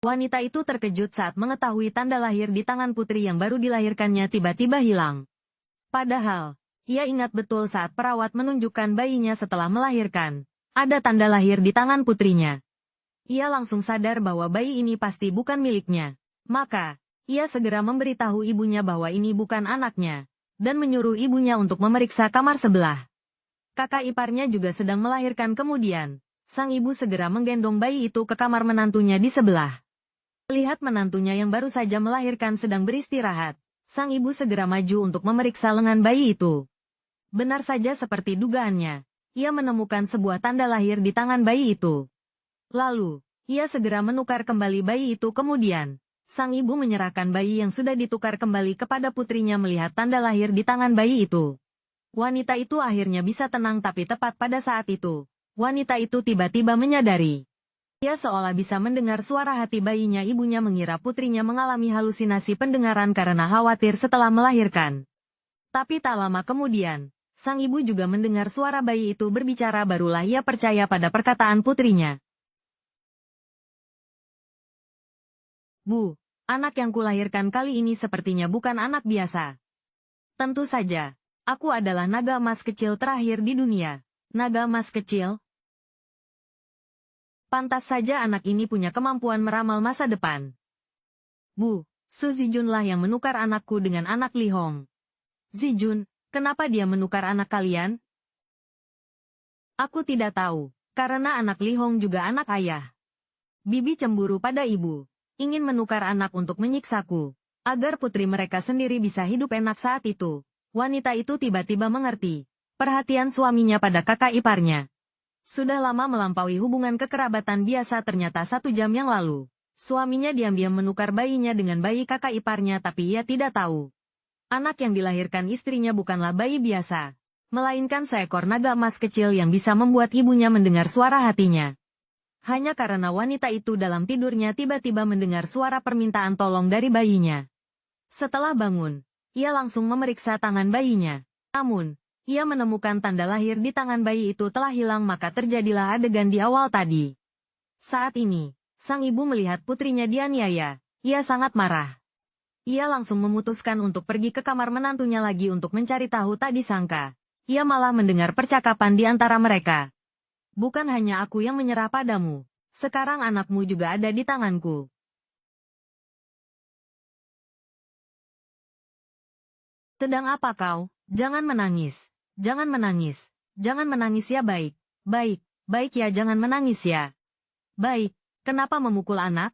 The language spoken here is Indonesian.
Wanita itu terkejut saat mengetahui tanda lahir di tangan putri yang baru dilahirkannya tiba-tiba hilang. Padahal, ia ingat betul saat perawat menunjukkan bayinya setelah melahirkan. Ada tanda lahir di tangan putrinya. Ia langsung sadar bahwa bayi ini pasti bukan miliknya. Maka, ia segera memberitahu ibunya bahwa ini bukan anaknya, dan menyuruh ibunya untuk memeriksa kamar sebelah. Kakak iparnya juga sedang melahirkan kemudian. Sang ibu segera menggendong bayi itu ke kamar menantunya di sebelah. Lihat menantunya yang baru saja melahirkan sedang beristirahat. Sang ibu segera maju untuk memeriksa lengan bayi itu. Benar saja seperti dugaannya. Ia menemukan sebuah tanda lahir di tangan bayi itu. Lalu, ia segera menukar kembali bayi itu kemudian. Sang ibu menyerahkan bayi yang sudah ditukar kembali kepada putrinya melihat tanda lahir di tangan bayi itu. Wanita itu akhirnya bisa tenang tapi tepat pada saat itu. Wanita itu tiba-tiba menyadari. Ia seolah bisa mendengar suara hati bayinya. Ibunya mengira putrinya mengalami halusinasi pendengaran karena khawatir setelah melahirkan. Tapi tak lama kemudian, sang ibu juga mendengar suara bayi itu berbicara. Barulah ia percaya pada perkataan putrinya. Bu, anak yang kulahirkan kali ini sepertinya bukan anak biasa. Tentu saja, aku adalah naga emas kecil terakhir di dunia. Naga emas kecil? Pantas saja anak ini punya kemampuan meramal masa depan. Bu, Su Zijunlah yang menukar anakku dengan anak Li Hong. Zijun, kenapa dia menukar anak kalian? Aku tidak tahu, karena anak Li Hong juga anak ayah. Bibi cemburu pada ibu, ingin menukar anak untuk menyiksaku, agar putri mereka sendiri bisa hidup enak saat itu. Wanita itu tiba-tiba mengerti perhatian suaminya pada kakak iparnya. Sudah lama melampaui hubungan kekerabatan biasa. Ternyata 1 jam yang lalu, suaminya diam-diam menukar bayinya dengan bayi kakak iparnya tapi ia tidak tahu. Anak yang dilahirkan istrinya bukanlah bayi biasa, melainkan seekor naga emas kecil yang bisa membuat ibunya mendengar suara hatinya. Hanya karena wanita itu dalam tidurnya tiba-tiba mendengar suara permintaan tolong dari bayinya. Setelah bangun, ia langsung memeriksa tangan bayinya. Namun, ia menemukan tanda lahir di tangan bayi itu telah hilang. Maka terjadilah adegan di awal tadi. Saat ini, sang ibu melihat putrinya dianiaya. Ia sangat marah. Ia langsung memutuskan untuk pergi ke kamar menantunya lagi untuk mencari tahu. Tak disangka, ia malah mendengar percakapan di antara mereka. Bukan hanya aku yang menyerah padamu. Sekarang anakmu juga ada di tanganku. Sedang apa kau? Jangan menangis. Jangan menangis. Jangan menangis ya. Baik. Baik. Baik ya, jangan menangis ya. Baik. Kenapa memukul anak?